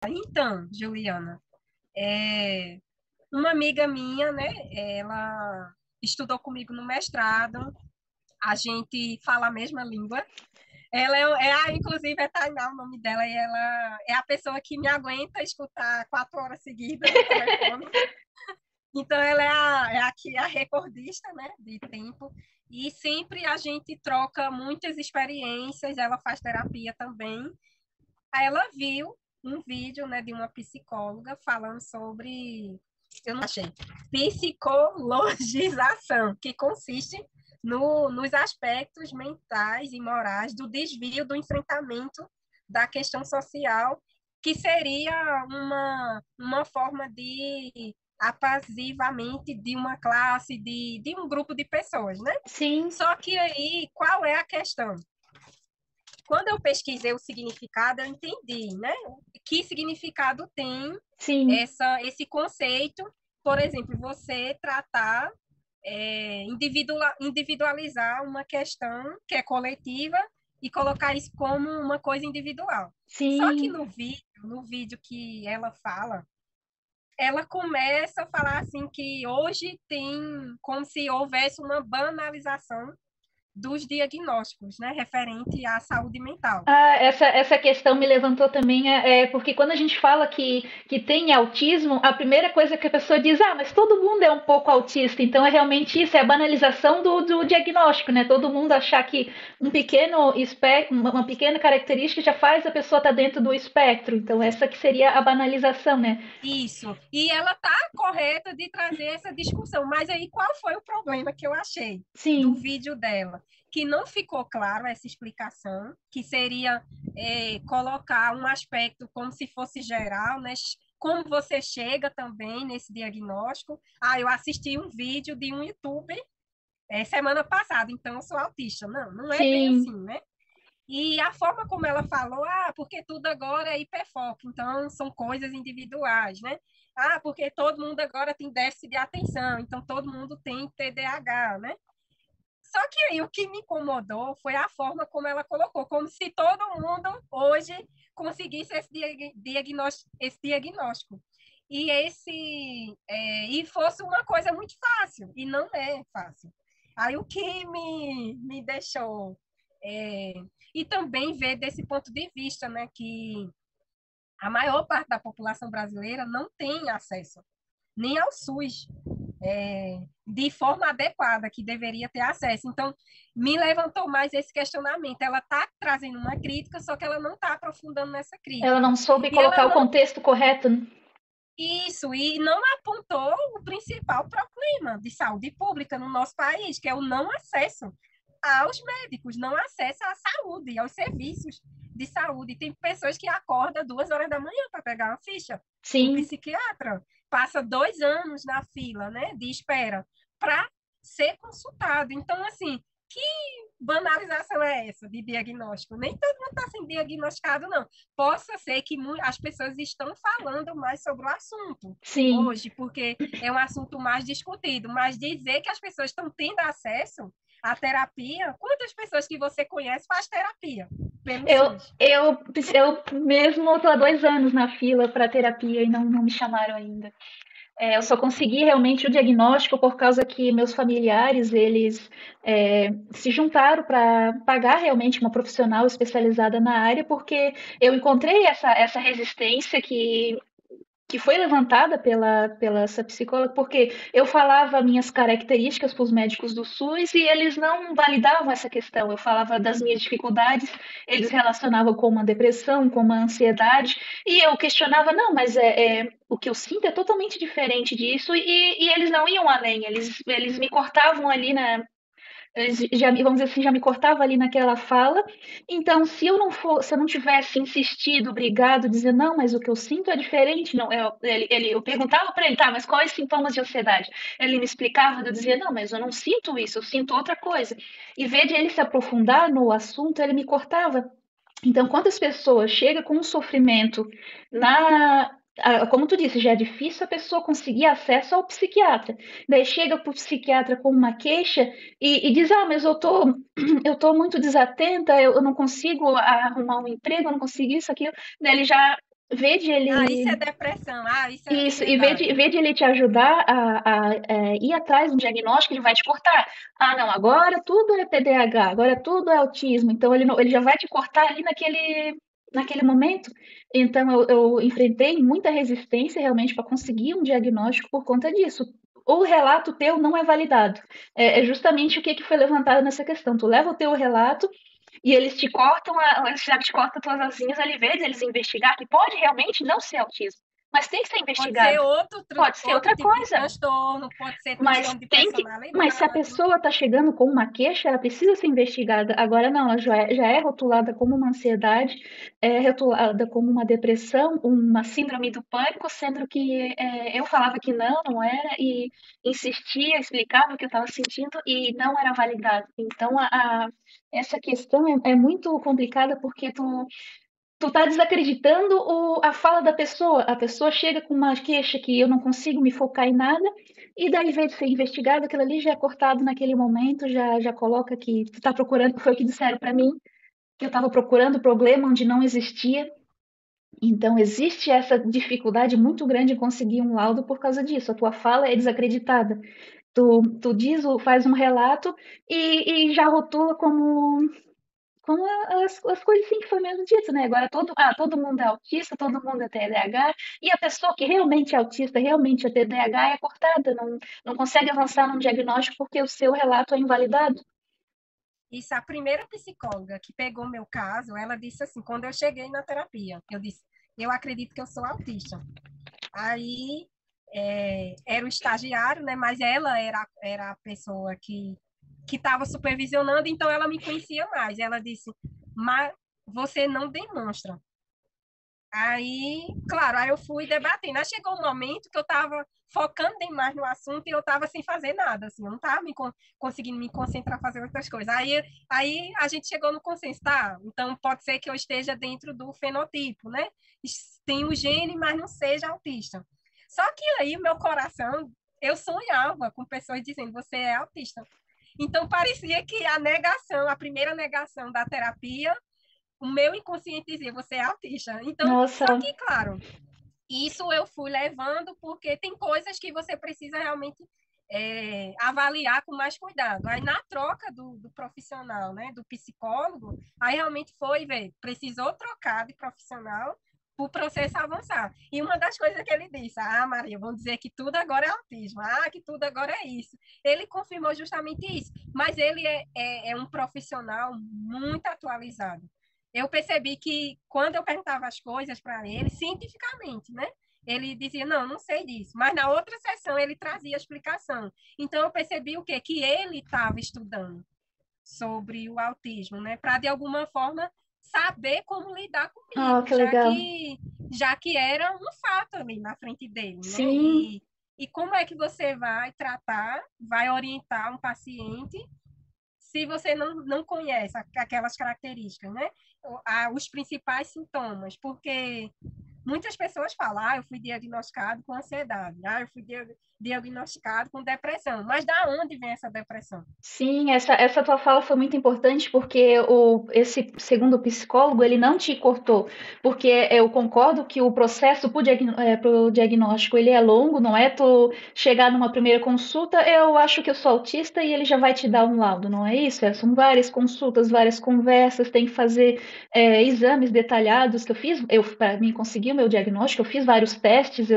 Então, Juliana, é, uma amiga minha, né, ela estudou comigo no mestrado, a gente fala a mesma língua. Ela inclusive, é Tainá o nome dela, e ela é a pessoa que me aguenta escutar 4 horas seguidas no telefone. Então, ela aqui a recordista, né, de tempo. E sempre a gente troca muitas experiências, ela faz terapia também. Aí ela viu um vídeo, né, de uma psicóloga falando sobre, eu não achei, psicologização, que consiste nos aspectos mentais e morais do desvio do enfrentamento da questão social, que seria uma forma de apazivamento de uma classe, de um grupo de pessoas, né? Sim, Só que aí, qual é a questão? Quando eu pesquisei o significado, eu entendi, né? Que significado tem sim, esse conceito, por exemplo, você tratar, individualizar uma questão que é coletiva e colocar isso como uma coisa individual. Só que sim. no vídeo que ela fala, ela começa a falar assim que hoje tem como se houvesse uma banalização dos diagnósticos, né, referente à saúde mental. Ah, essa questão me levantou também, porque quando a gente fala que tem autismo, a primeira coisa que a pessoa diz, ah, mas todo mundo é um pouco autista, então é realmente isso, é a banalização do diagnóstico, né? Todo mundo achar que um pequeno espectro, uma pequena característica já faz a pessoa estar dentro do espectro, então essa que seria a banalização, né? Isso. E ela está correta de trazer essa discussão. Mas aí qual foi o problema que eu achei do Sim, vídeo dela? Que não ficou claro essa explicação, que seria colocar um aspecto como se fosse geral, né? Como você chega também nesse diagnóstico. Ah, eu assisti um vídeo de um YouTube semana passada, então eu sou autista. Não, não é bem assim, sim. né? E a forma como ela falou, porque tudo agora é hiperfoco, então são coisas individuais, né? Porque todo mundo agora tem déficit de atenção, então todo mundo tem TDAH, né? Só que aí o que me incomodou foi a forma como ela colocou, como se todo mundo hoje conseguisse esse diagnóstico. E fosse uma coisa muito fácil, e não é fácil. Aí o que me deixou é, e também ver desse ponto de vista, né, que a maior parte da população brasileira não tem acesso nem ao SUS de forma adequada, que deveria ter acesso. Então, me levantou mais esse questionamento. Ela está trazendo uma crítica, só que ela não está aprofundando nessa Ela crítica. não soube E ela colocar o não contexto correto, né? isso, e não apontou o principal problema de saúde pública no nosso país, que é o não acesso aos médicos, não acesso à saúde, aos serviços de saúde. Tem pessoas que acordam 2 horas da manhã para pegar uma ficha com um Sim, psiquiatra, passa 2 anos na fila, né, de espera para ser consultado. Então, assim, que banalização é essa de diagnóstico? Nem todo mundo está sendo diagnosticado, não. Possa ser que as pessoas estão falando mais sobre o assunto sim. hoje, porque é um assunto mais discutido, mas dizer que as pessoas estão tendo acesso à terapia, quantas pessoas que você conhece faz terapia pelo Eu, SUS? eu, eu mesmo estou há 2 anos na fila para terapia e não me chamaram ainda. Eu só consegui realmente o diagnóstico por causa que meus familiares, eles se juntaram para pagar realmente uma profissional especializada na área, porque eu encontrei essa resistência que foi levantada pela essa psicóloga, porque eu falava minhas características para os médicos do SUS e eles não validavam essa questão. Eu falava das minhas dificuldades, eles relacionavam com uma depressão, com uma ansiedade, e eu questionava, não, mas o que eu sinto é totalmente diferente disso, e eles não iam além, eles me cortavam ali já, vamos dizer assim, já me cortava ali naquela fala. Então, se eu não tivesse insistido, brigado, dizer não, mas o que eu sinto é diferente, não, eu perguntava para ele, tá, mas quais sintomas de ansiedade? Ele me explicava, eu dizia, não, mas eu não sinto isso, eu sinto outra coisa. Em vez de ele se aprofundar no assunto, ele me cortava. Então, quantas pessoas chegam com um sofrimento na. Como tu disse, já é difícil a pessoa conseguir acesso ao psiquiatra. Daí chega para o psiquiatra com uma queixa e diz: Ah, mas eu tô muito desatenta, eu não consigo arrumar um emprego, eu não consigo isso, aquilo. Daí ele já Vede Ah, isso é ele. depressão. Ah, isso é Isso, e ansiedade. vede ele te ajudar ir atrás do diagnóstico, ele vai te cortar. Ah, não, agora tudo é TDAH, agora tudo é autismo. Então ele, ele já vai te cortar ali naquele momento. Então eu enfrentei muita resistência realmente para conseguir um diagnóstico por conta disso. O relato teu não é validado. É justamente o que foi levantado nessa questão. Tu leva o teu relato e eles te cortam, eles já te cortam tuas asinhas ali, vezes eles investigar que pode realmente não ser autismo, mas tem que ser Pode ser investigado. Pode ser outro outra tipo de coisa, transtorno, pode ser mas transtorno de tem que. Mas se a personalidade. pessoa está chegando com uma queixa, ela precisa ser investigada. Agora não, ela já é rotulada como uma ansiedade, é rotulada como uma depressão, uma síndrome do pânico, sendo que eu falava que não era, e insistia, explicava o que eu estava sentindo e não era validado. Então essa questão é muito complicada porque tu tá desacreditando a fala da pessoa. A pessoa chega com uma queixa que eu não consigo me focar em nada, e daí, em vez de ser investigado, aquilo ali já é cortado naquele momento, já coloca que tu tá procurando, foi o que disseram para mim, que eu estava procurando problema onde não existia. Então, existe essa dificuldade muito grande em conseguir um laudo por causa disso. A tua fala é desacreditada. Tu diz, faz um relato e já rotula como as coisas assim que foi mesmo dito, né? Agora todo mundo é autista, todo mundo é TDAH, e a pessoa que realmente é autista, realmente é TDAH, é cortada, não consegue avançar num diagnóstico porque o seu relato é invalidado. Isso, a primeira psicóloga que pegou meu caso, ela disse assim, quando eu cheguei na terapia, eu disse, eu acredito que eu sou autista. Aí era o estagiário, né? Mas ela era a pessoa que estava supervisionando, então ela me conhecia mais. Ela disse, mas você não demonstra. Aí, claro, aí eu fui debatendo. Aí chegou um momento que eu estava focando demais no assunto e eu estava sem fazer nada, assim, eu não estava conseguindo me concentrar fazer outras coisas. Aí a gente chegou no consenso, tá? Então pode ser que eu esteja dentro do fenotipo, né? Tem o gene, mas não seja autista. Só que aí o meu coração, eu sonhava com pessoas dizendo, você é autista. Então parecia que a negação, a primeira negação da terapia o meu inconsciente dizia, você é autista. Então, Nossa, só que, claro, isso eu fui levando porque tem coisas que você precisa realmente avaliar com mais cuidado. Aí, na troca do profissional, né, do psicólogo, aí realmente foi, ver, precisou trocar de profissional para o processo avançar. E uma das coisas que ele disse, ah, Maria, vão dizer que tudo agora é autismo, ah, que tudo agora é isso. Ele confirmou justamente isso, mas ele é um profissional muito atualizado. Eu percebi que quando eu perguntava as coisas para ele, cientificamente, né? Ele dizia, não, não sei disso. Mas na outra sessão ele trazia a explicação. Então eu percebi o quê? Que ele estava estudando sobre o autismo, né? Para de alguma forma saber como lidar ah, comigo, que legal. já que era um fato ali na frente dele, né? Sim, E como é que você vai tratar, vai orientar um paciente se você não conhece aquelas características, né? Os principais sintomas, porque muitas pessoas falam, ah, eu fui diagnosticado com ansiedade, ah, eu fui diagnosticado com depressão, mas da onde vem essa depressão? sim, essa tua fala foi muito importante porque esse segundo psicólogo, ele não te cortou, porque eu concordo que o processo pro diagnóstico, ele é longo, não é tu chegar numa primeira consulta, eu acho que eu sou autista e ele já vai te dar um laudo, não é isso? São várias consultas, várias conversas, tem que fazer exames detalhados que eu fiz, para mim conseguir o meu diagnóstico, eu fiz vários testes,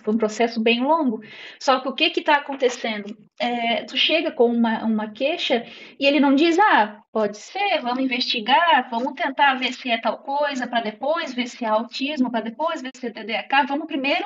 foi um processo bem longo, só que o que está acontecendo? Tu chega com uma queixa e ele não diz, ah, pode ser, vamos investigar, vamos tentar ver se é tal coisa, para depois ver se é autismo, para depois ver se é TDAH. Vamos primeiro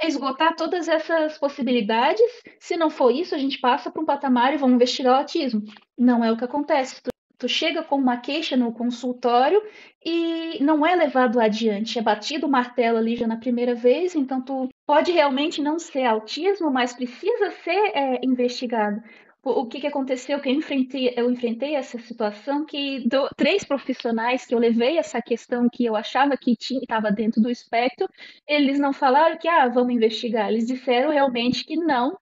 esgotar todas essas possibilidades. Se não for isso, a gente passa para um patamar e vamos investigar o autismo. Não é o que acontece. Tu chega com uma queixa no consultório e não é levado adiante, é batido o martelo ali já na primeira vez, então tu pode realmente não ser autismo, mas precisa ser investigado. O que aconteceu? Que eu enfrentei essa situação que três profissionais que eu levei essa questão que eu achava que estava dentro do espectro, eles não falaram que vamos investigar. Eles disseram realmente que não,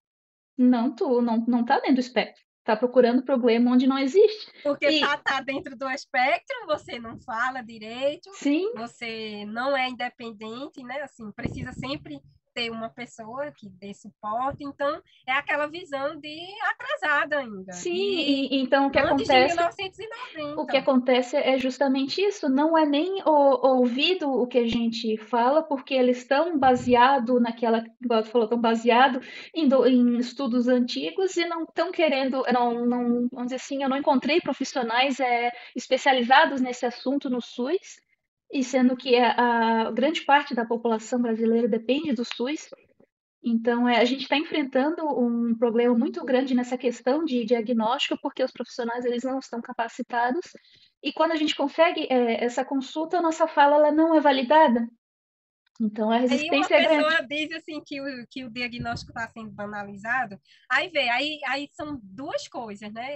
tu não tá dentro do espectro. tá procurando problema onde não existe. Porque E tá dentro do espectro, você não fala direito, sim, você não é independente, né? Assim, precisa sempre ter uma pessoa que dê suporte. Então, é aquela visão de atrasada ainda, sim, de então antes de o que 1990. acontece é justamente isso, não é nem ouvido o que a gente fala, porque eles estão baseado naquela, igual tu falou, estão baseado em estudos antigos e não estão querendo, vamos dizer assim, eu não encontrei profissionais especializados nesse assunto no SUS, e sendo que a grande parte da população brasileira depende do SUS, então, a gente está enfrentando um problema muito grande nessa questão de diagnóstico, porque os profissionais eles não estão capacitados. E quando a gente consegue essa consulta, a nossa fala ela não é validada. Então, a Aí uma resistência é grande. pessoa diz assim que o diagnóstico está sendo banalizado, aí vê, aí são duas coisas, né?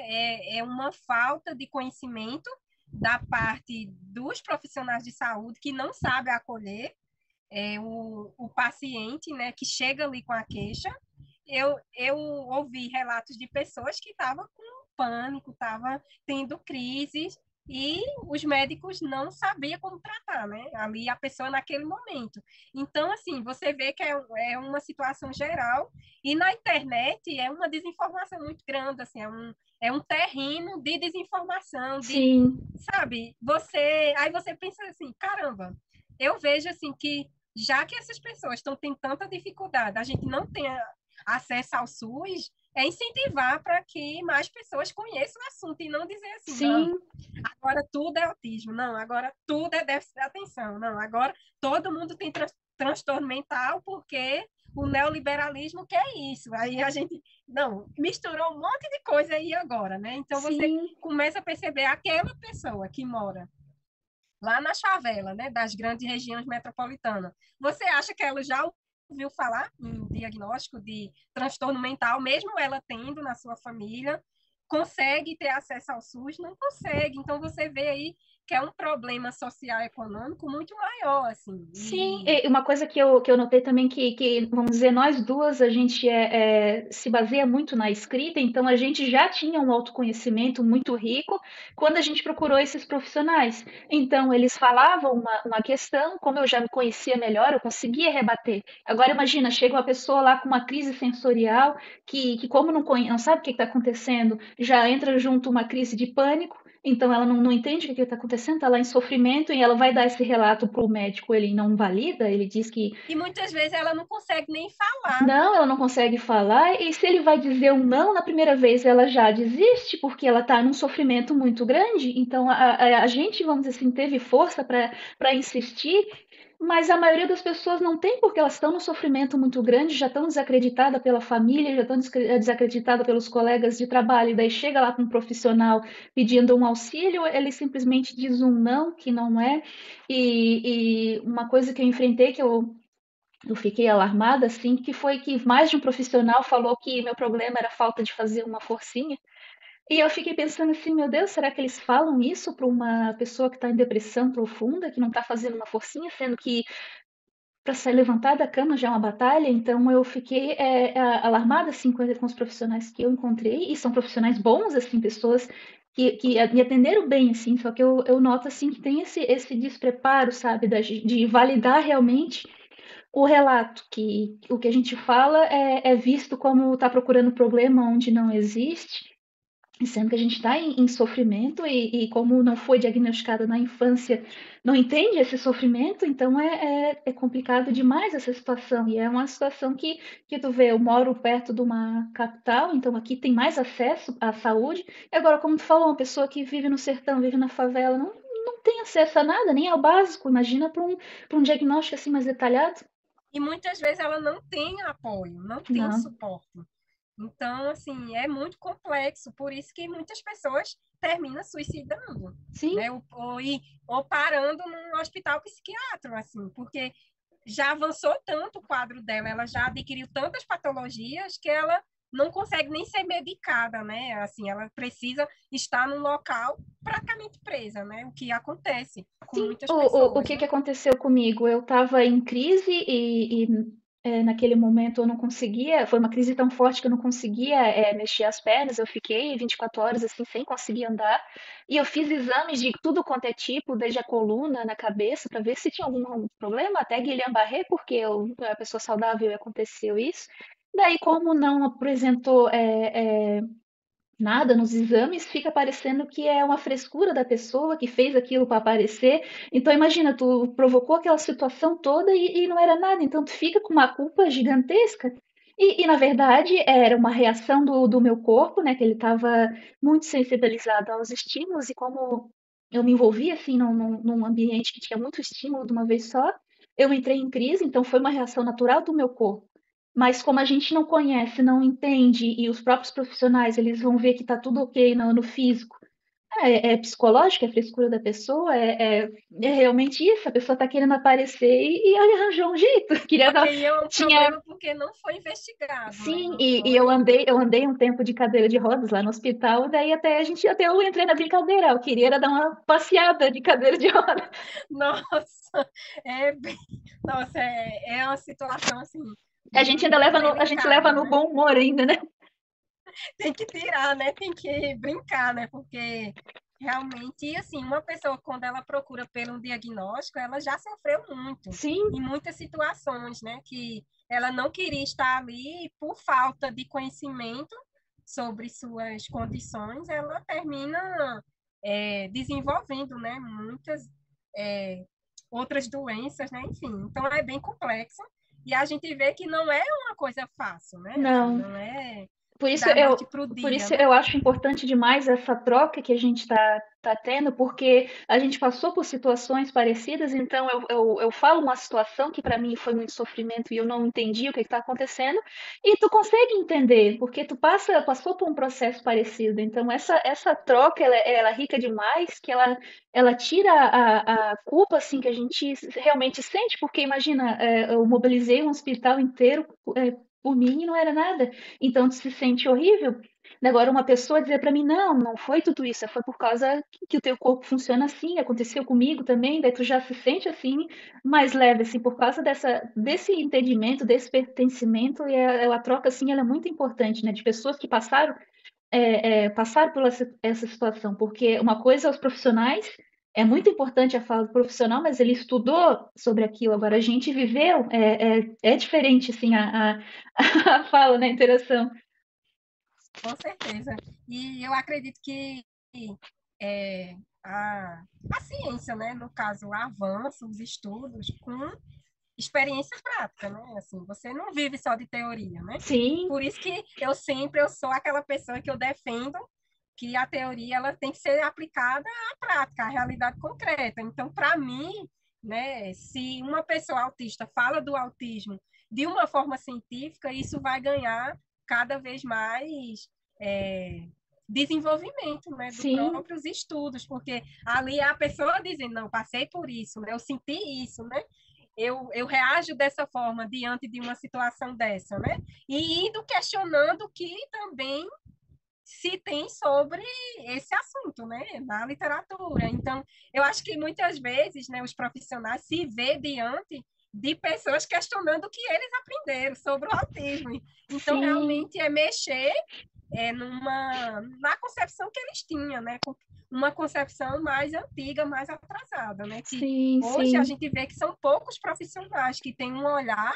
É uma falta de conhecimento da parte dos profissionais de saúde que não sabe acolher o paciente, né, que chega ali com a queixa. Eu ouvi relatos de pessoas que estavam com pânico, estavam tendo crises e os médicos não sabiam como tratar, né? Ali a pessoa naquele momento. Então, assim, você vê que é uma situação geral e na internet é uma desinformação muito grande, assim, é um terreno de desinformação, Sim, sabe? Aí você pensa assim, caramba, eu vejo assim que já que essas pessoas estão tendo tanta dificuldade, a gente não tem acesso ao SUS, é incentivar para que mais pessoas conheçam o assunto e não dizer assim, não, sim, agora tudo é autismo, não, agora tudo é déficit de atenção, não, agora todo mundo tem transtorno mental porque o neoliberalismo quer isso. Aí a gente, não, misturou um monte de coisa aí agora, né? Então você sim. começa a perceber aquela pessoa que mora lá na favela, né, das grandes regiões metropolitanas. Você acha que ela já ouviu falar em diagnóstico de transtorno mental, mesmo ela tendo na sua família? Consegue ter acesso ao SUS? Não consegue. Então você vê aí que é um problema social e econômico muito maior, assim. Sim, e uma coisa que eu notei também vamos dizer, nós duas, a gente se baseia muito na escrita, então a gente já tinha um autoconhecimento muito rico quando a gente procurou esses profissionais. Então, eles falavam uma questão, como eu já me conhecia melhor, eu conseguia rebater. Agora, imagina, chega uma pessoa lá com uma crise sensorial, que como não sabe o que está acontecendo, já entra junto uma crise de pânico, então ela não entende o que está acontecendo, está lá em sofrimento e ela vai dar esse relato para o médico, ele não valida, ele diz que E muitas vezes ela não consegue nem falar. não, ela não consegue falar, e se ele vai dizer um não na primeira vez, ela já desiste, porque ela está num sofrimento muito grande. Então a gente, vamos dizer assim, teve força para insistir, mas a maioria das pessoas não tem, porque elas estão num sofrimento muito grande, já estão desacreditadas pela família, já estão desacreditadas pelos colegas de trabalho, e daí chega lá com um profissional pedindo um auxílio, ele simplesmente diz um não, que não é. E uma coisa que eu enfrentei, que eu fiquei alarmada, assim, que foi que mais de um profissional falou que meu problema era a falta de fazer uma forcinha. E eu fiquei pensando assim, meu Deus, será que eles falam isso para uma pessoa que está em depressão profunda, que não está fazendo uma forcinha, sendo que para sair levantar da cama já é uma batalha? Então eu fiquei alarmada assim com os profissionais que eu encontrei, e são profissionais bons, assim, pessoas que me atenderam bem, assim, só que eu noto assim que tem esse despreparo, sabe, de validar realmente o relato, que o que a gente fala é visto como está procurando problema onde não existe, sendo que a gente está em sofrimento e como não foi diagnosticado na infância, não entende esse sofrimento, então é complicado demais essa situação. E é uma situação que tu vê, eu moro perto de uma capital, então aqui tem mais acesso à saúde, e agora, como tu falou, uma pessoa que vive no sertão, vive na favela, não tem acesso a nada, nem ao básico, imagina para um diagnóstico assim mais detalhado. E muitas vezes ela não tem apoio, não tem Não. suporte. Então, assim, é muito complexo, por isso que muitas pessoas terminam suicidando, Sim, né? Ou parando num hospital psiquiátrico, assim, porque já avançou tanto o quadro dela, ela já adquiriu tantas patologias que ela não consegue nem ser medicada, né? Assim, ela precisa estar num local praticamente presa, né? O que acontece com sim. muitas O pessoas, que né? que aconteceu comigo? Eu estava em crise e naquele momento eu não conseguia, foi uma crise tão forte que eu não conseguia mexer as pernas, eu fiquei 24 horas assim sem conseguir andar, e eu fiz exames de tudo quanto é tipo, desde a coluna, na cabeça, para ver se tinha algum problema, até Guillain-Barré, porque a pessoa saudável e aconteceu isso. Daí, como não apresentou nada nos exames, fica parecendo que é uma frescura da pessoa que fez aquilo para aparecer. Então, imagina, tu provocou aquela situação toda e não era nada. Então, tu fica com uma culpa gigantesca. Na verdade, era uma reação do meu corpo, né? Que ele estava muito sensibilizado aos estímulos. E como eu me envolvi, assim, num ambiente que tinha muito estímulo de uma vez só, eu entrei em crise. Então, foi uma reação natural do meu corpo. Mas como a gente não conhece, não entende, e os próprios profissionais, eles vão ver que está tudo ok no físico. É psicológico, é frescura da pessoa, é realmente isso, a pessoa está querendo aparecer e ele arranjou um jeito. Queria Só que dar, aí é um tinha, problema porque não foi investigado, né? sim, Não e foi. eu andei um tempo de cadeira de rodas lá no hospital, daí até eu entrei na brincadeira, eu queria era dar uma passeada de cadeira de rodas. Nossa, nossa, é uma situação assim A gente ainda muito a gente leva delicada, no né? bom humor ainda, né? Tem que tirar, né? Tem que brincar, né? Porque realmente, e assim, uma pessoa quando ela procura pelo um diagnóstico, ela já sofreu muito Sim, em muitas situações, né? Que ela não queria estar ali e por falta de conhecimento sobre suas condições, ela termina desenvolvendo, né? Muitas é, outras doenças, né? Enfim, então é bem complexo e a gente vê que não é uma coisa fácil, né? Assim, não. não é Por isso da noite para o por dia, isso né? eu acho importante demais essa troca que a gente tá tendo, porque a gente passou por situações parecidas, então eu falo uma situação que para mim foi muito sofrimento e eu não entendi o que está acontecendo, e tu consegue entender, porque passou por um processo parecido. Então essa troca ela é rica demais, que ela tira a culpa assim que a gente realmente sente, porque imagina, eu mobilizei um hospital inteiro por mim e não era nada. Então tu se sente horrível. Agora uma pessoa dizer para mim, não, não foi tudo isso, foi por causa que o teu corpo funciona assim, aconteceu comigo também, daí tu já se sente assim, mais leve, assim, por causa desse entendimento, desse pertencimento, e a troca, assim, ela é muito importante, né, de pessoas que passaram por essa situação, porque uma coisa é os profissionais, é muito importante a fala do profissional, mas ele estudou sobre aquilo, agora a gente viveu, é diferente, assim, a fala, né, a interação. Com certeza. E eu acredito que é, a ciência, né, no caso, avança os estudos com experiência prática, né? Assim, você não vive só de teoria, né? Sim, Por isso que eu sou aquela pessoa que eu defendo que a teoria ela tem que ser aplicada à prática, à realidade concreta. Então, para mim, né, se uma pessoa autista fala do autismo de uma forma científica, isso vai ganhar cada vez mais é, desenvolvimento, né, dos sim, próprios estudos, porque ali é a pessoa dizendo, não, passei por isso, né, eu senti isso, né, eu reajo dessa forma diante de uma situação dessa, né? E indo questionando que também se tem sobre esse assunto, né, na literatura. Então, eu acho que muitas vezes, né, os profissionais se vê diante de pessoas questionando o que eles aprenderam sobre o autismo. Então, sim, realmente é mexer na concepção que eles tinham, né, uma concepção mais antiga, mais atrasada, né, que sim, hoje a sim. gente vê que são poucos profissionais que têm um olhar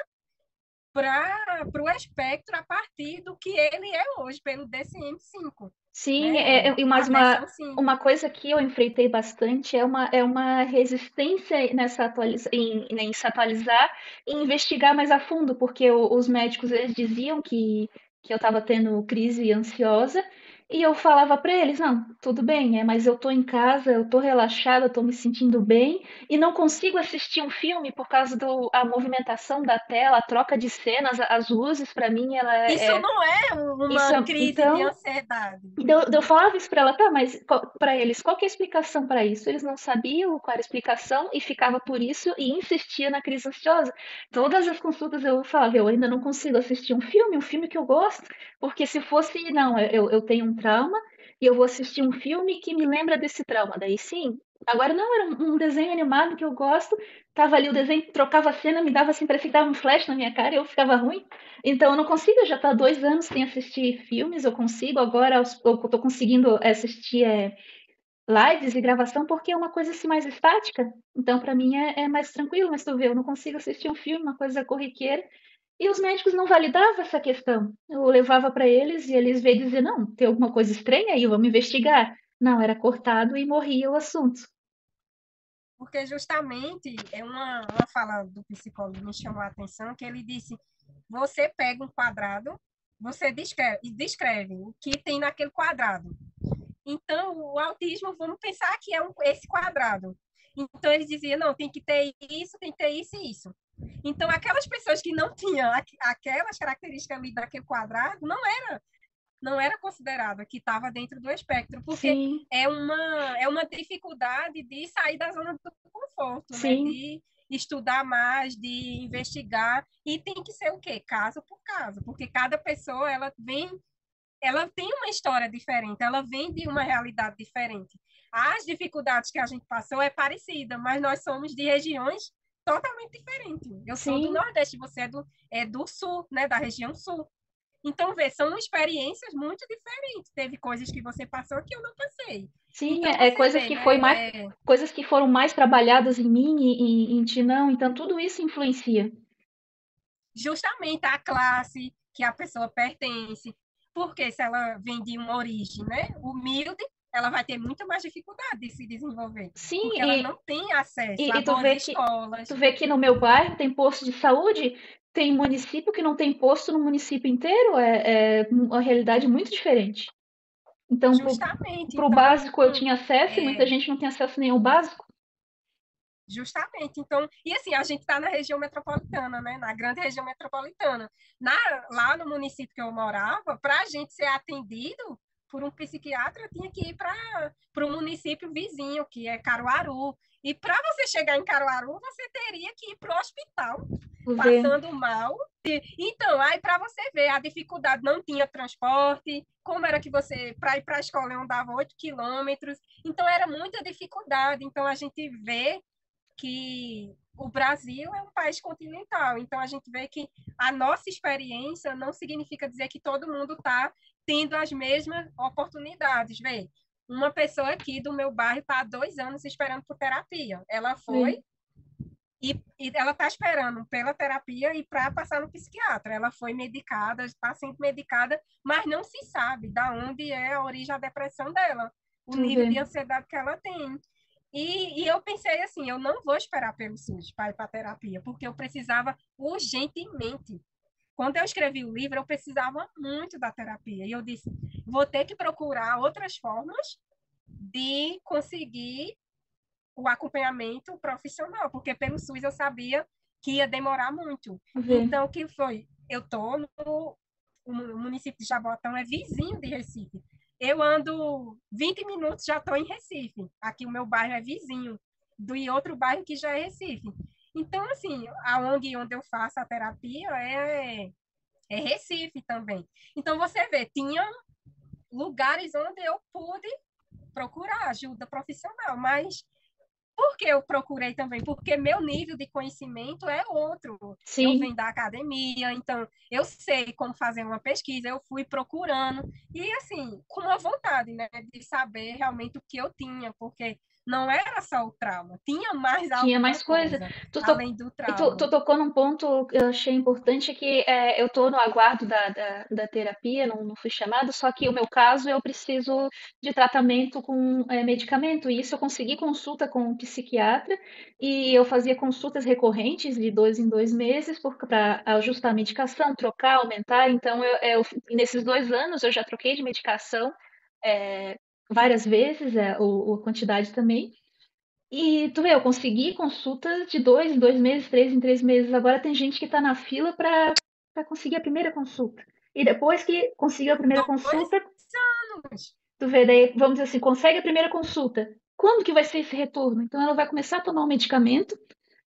para o espectro a partir do que ele é hoje, pelo DSM-5, Sim, né? mas A versão 5. uma coisa que eu enfrentei bastante é uma resistência em se atualizar e investigar mais a fundo, porque os médicos eles diziam que eu estava tendo crise ansiosa e eu falava para eles, não, tudo bem, mas eu tô em casa, eu tô relaxada, eu tô me sentindo bem e não consigo assistir um filme por causa da movimentação da tela, a troca de cenas, as luzes, para mim, Isso não é isso, uma crise de então ansiedade. eu falava isso para ela, tá, mas para eles, qual que é a explicação para isso? Eles não sabiam qual era a explicação e ficava por isso e insistia na crise ansiosa. Todas as consultas eu falava, eu ainda não consigo assistir um filme que eu gosto, porque se fosse, não, eu tenho trauma e eu vou assistir um filme que me lembra desse trauma. Daí sim. Agora não, era um desenho animado que eu gosto, tava ali o desenho, trocava a cena, me dava assim, parecia que dava um flash na minha cara e eu ficava ruim. Então eu não consigo, eu já tá 2 anos sem assistir filmes, eu consigo agora, eu tô conseguindo assistir lives e gravação porque é uma coisa assim mais estática. Então para mim é mais tranquilo, mas tu vê, eu não consigo assistir um filme, uma coisa corriqueira. E os médicos não validavam essa questão. Eu levava para eles e eles veio dizer, não, tem alguma coisa estranha aí, vamos investigar. Não, era cortado e morria o assunto. Porque justamente é uma fala do psicólogo que me chamou a atenção, que ele disse, você pega um quadrado, você descreve o que tem naquele quadrado. Então, o autismo, vamos pensar que é esse quadrado. Então, ele dizia, não, tem que ter isso, tem que ter isso e isso. Então, aquelas pessoas que não tinham aquelas características ali daquele quadrado, não era considerado que estava dentro do espectro, porque Sim, é uma dificuldade de sair da zona do conforto, né? sim, De estudar mais, de investigar, e tem que ser o quê? Caso por caso, porque cada pessoa, ela tem uma história diferente, ela vem de uma realidade diferente. As dificuldades que a gente passou é parecida, mas nós somos de regiões totalmente diferentes. Eu sou do sim, Nordeste, você é do Sul, né? Da região Sul. Então, vê, são experiências muito diferentes. Teve coisas que você passou que eu não passei. sim, Então, é você coisas vê, que foi mais, né? coisas que foram mais trabalhadas em mim e em ti não, então tudo isso influencia. Justamente a classe que a pessoa pertence. Porque se ela vem de uma origem, né, humilde, ela vai ter muito mais dificuldade de se desenvolver. Sim, Porque ela não tem acesso e a tu boas vê que escolas. tu vê que no meu bairro tem posto de saúde, tem município que não tem posto no município inteiro, é uma realidade muito diferente. Então, Justamente. pro Então, básico eu tinha acesso e muita é, gente não tem acesso nem ao básico. justamente. Então, e assim, a gente está na região metropolitana, né? Na grande região metropolitana. Lá no município que eu morava, para a gente ser atendido por um psiquiatra, tinha que ir para o município vizinho, que é Caruaru. E para você chegar em Caruaru, você teria que ir para o hospital, Tu vê. passando mal. Então, aí para você ver a dificuldade, não tinha transporte, como era que você, para ir para a escola, eu andava 8 quilômetros, então era muita dificuldade. Então, a gente vê que o Brasil é um país continental, então a gente vê que a nossa experiência não significa dizer que todo mundo está tendo as mesmas oportunidades. Vê, uma pessoa aqui do meu bairro está há 2 anos esperando por terapia. Ela Vê. foi e ela está esperando pela terapia e para passar no psiquiatra. Ela foi medicada, está sendo medicada, mas não se sabe da onde é a origem da depressão dela, o Tu nível vê. de ansiedade que ela tem. E eu pensei assim, eu não vou esperar pelo SUS para ir para a terapia, porque eu precisava urgentemente. Quando eu escrevi o livro, eu precisava muito da terapia. E eu disse, vou ter que procurar outras formas de conseguir o acompanhamento profissional, porque pelo SUS eu sabia que ia demorar muito. Vê. Então, o que foi? Eu estou no o município de Jabotão, é vizinho de Recife. Eu ando 20 minutos, já estou em Recife. Aqui o meu bairro é vizinho do outro bairro que já é Recife. Então, assim, a ONG onde eu faço a terapia é Recife também. Então, você vê, tinha lugares onde eu pude procurar ajuda profissional, mas por que eu procurei também? Porque meu nível de conhecimento é outro. Eu Sim. venho da academia, então eu sei como fazer uma pesquisa, eu fui procurando e assim, com uma vontade, né, de saber realmente o que eu tinha, porque não era só o trauma, tinha mais Tinha alguma mais coisa. coisa Tu, to... além do e tu trauma. tocou num ponto que eu achei importante que eu tô no aguardo da terapia, não fui chamada, só que o meu caso eu preciso de tratamento com medicamento, e isso eu consegui consulta com um psiquiatra, e eu fazia consultas recorrentes de 2 em 2 meses para ajustar a medicação, trocar, aumentar, então nesses 2 anos eu já troquei de medicação é, várias vezes, a quantidade também, e tu vê, eu consegui consultas de 2 em 2 meses, 3 em 3 meses. Agora tem gente que tá na fila para conseguir a primeira consulta. E depois que conseguiu a primeira 2 consulta, anos. tu vê, daí, vamos dizer assim, consegue a primeira consulta. Quando que vai ser esse retorno? Então ela vai começar a tomar um medicamento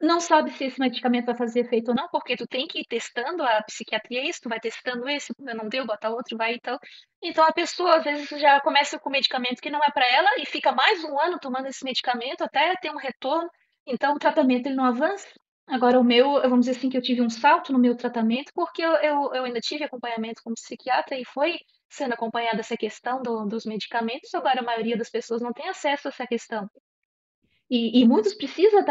não sabe se esse medicamento vai fazer efeito ou não, porque tu tem que ir testando, a psiquiatria é isso, tu vai testando esse, não deu, bota outro, vai então. Então a pessoa às vezes já começa com medicamento que não é para ela e fica mais um ano tomando esse medicamento até ter um retorno. Então o tratamento ele não avança. Agora o meu, vamos dizer assim, que eu tive um salto no meu tratamento, porque eu ainda tive acompanhamento como psiquiatra e foi sendo acompanhada essa questão dos medicamentos. Agora a maioria das pessoas não tem acesso a essa questão. E muitos precisam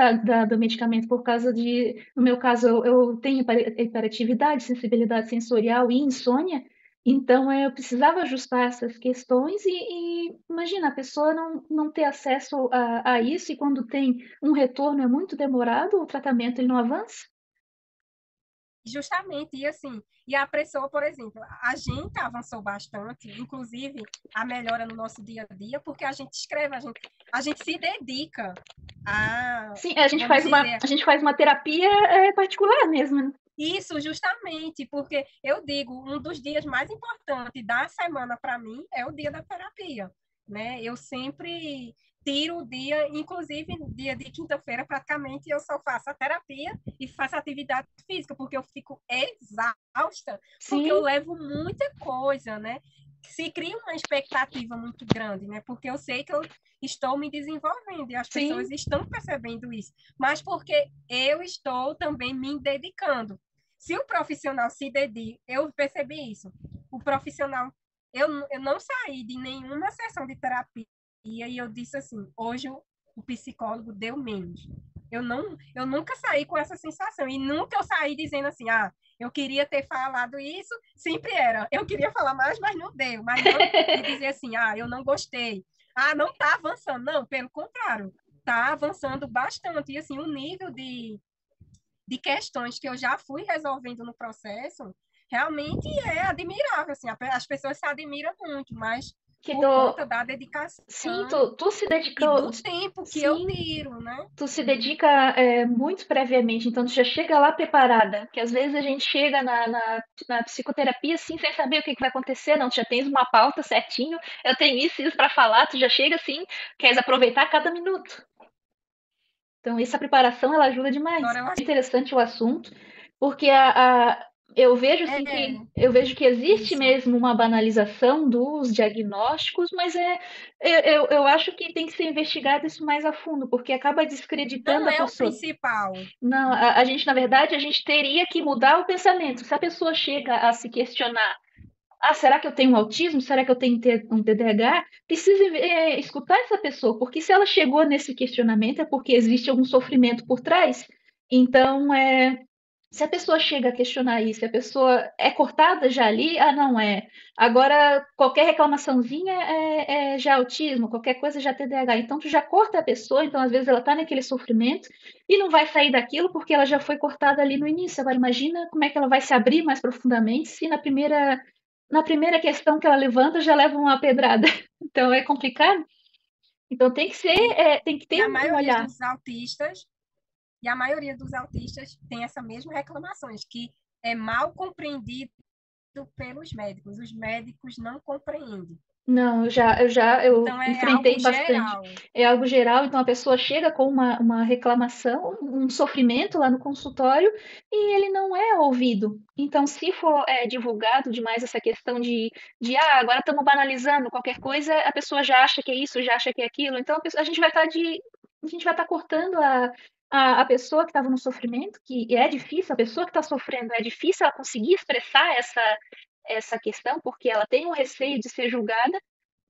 do medicamento por causa de, no meu caso, eu tenho hiperatividade, sensibilidade sensorial e insônia, então eu precisava ajustar essas questões e imagina, a pessoa não ter acesso a isso e quando tem um retorno é muito demorado, o tratamento ele não avança. Justamente, e assim, e a pessoa, por exemplo, a gente avançou bastante, inclusive a melhora no nosso dia a dia, porque a gente escreve, a gente se dedica a, Sim, vamos dizer, a gente faz uma terapia particular mesmo, né? isso justamente, porque eu digo, um dos dias mais importantes da semana para mim é o dia da terapia, né? Eu sempre tiro o dia, inclusive dia de quinta-feira, praticamente eu só faço a terapia e faço atividade física, porque eu fico exausta, porque eu Sim, levo muita coisa, né? Se cria uma expectativa muito grande, né? Porque eu sei que eu estou me desenvolvendo e as pessoas sim, estão percebendo isso, mas porque eu estou também me dedicando. Se o profissional se dedica, eu percebi isso. O profissional, eu não saí de nenhuma sessão de terapia e eu disse assim: hoje o psicólogo deu menos. Eu nunca saí com essa sensação e nunca eu saí dizendo assim: ah, eu queria ter falado isso, sempre era. Eu queria falar mais, mas não deu. Mas não de dizer assim: ah, eu não gostei. Ah, não está avançando. Não, pelo contrário, está avançando bastante. E assim, o nível de questões que eu já fui resolvendo no processo, realmente é admirável, assim, as pessoas se admiram muito, mas que por conta tu, da sim, dedicação tu se e dedicou, do tempo que eu sim, tiro, né? tu se dedica muito previamente, então tu já chega lá preparada, que às vezes a gente chega na psicoterapia assim, sem saber o que vai acontecer, não, tu já tens uma pauta certinho, eu tenho isso para falar, tu já chega assim, queres aproveitar cada minuto. Então, essa preparação ela ajuda demais. Agora eu É acho interessante o assunto, porque eu vejo assim é que existe isso. mesmo uma banalização dos diagnósticos, mas eu acho que tem que ser investigado isso mais a fundo, porque acaba descreditando Não a é o pessoa. principal. Não, a gente, na verdade, a gente teria que mudar o pensamento. Se a pessoa chega a se questionar, ah, será que eu tenho um autismo? Será que eu tenho um TDAH? Precisa escutar essa pessoa, porque se ela chegou nesse questionamento é porque existe algum sofrimento por trás. Então, se a pessoa chega a questionar isso, se a pessoa é cortada já ali, ah, não é. Agora, qualquer reclamaçãozinha é já autismo, qualquer coisa já é TDAH. Então, tu já corta a pessoa, então às vezes ela tá naquele sofrimento e não vai sair daquilo porque ela já foi cortada ali no início. Agora, imagina como é que ela vai se abrir mais profundamente se na primeira questão que ela levanta já leva uma pedrada. Então, é complicado. Então, E, tem que e ter a um maioria olhar. dos autistas, e a maioria dos autistas tem essa mesma reclamações, que é mal compreendido pelos médicos. Os médicos não compreendem. Não, eu Então é algo enfrentei bastante. geral. É algo geral, então a pessoa chega com uma reclamação, um sofrimento lá no consultório e ele não é ouvido. Então, se for divulgado demais essa questão agora estamos banalizando qualquer coisa, a pessoa já acha que é isso, já acha que é aquilo. Então, a gente vai estar a gente vai estar cortando a pessoa que estava no sofrimento, que é difícil, a pessoa que está sofrendo, é difícil ela conseguir expressar essa questão, porque ela tem um receio de ser julgada,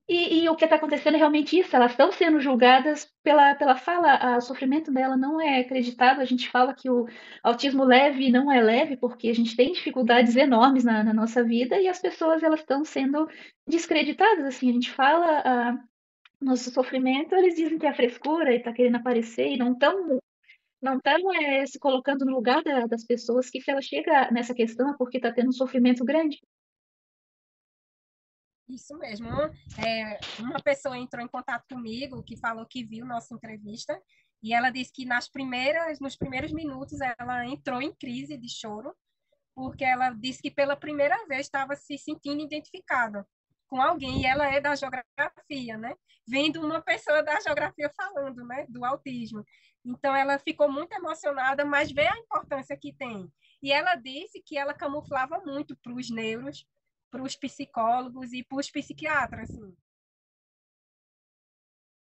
e o que está acontecendo é realmente isso, elas estão sendo julgadas pela fala, o sofrimento dela não é acreditado, a gente fala que o autismo leve não é leve, porque a gente tem dificuldades enormes na nossa vida, e as pessoas elas estão sendo descreditadas, assim, a gente fala nosso sofrimento, eles dizem que é frescura e está querendo aparecer, e não estão se colocando no lugar das pessoas, que se ela chega nessa questão é porque está tendo um sofrimento grande. Isso mesmo. Uma pessoa entrou em contato comigo que falou que viu nossa entrevista e ela disse que nos primeiros minutos ela entrou em crise de choro porque ela disse que pela primeira vez estava se sentindo identificada com alguém, e ela é da geografia, né? Vendo uma pessoa da geografia falando, né, do autismo. Então ela ficou muito emocionada, mas vê a importância que tem. E ela disse que ela camuflava muito para os neuros, para os psicólogos e para os psiquiatras, assim.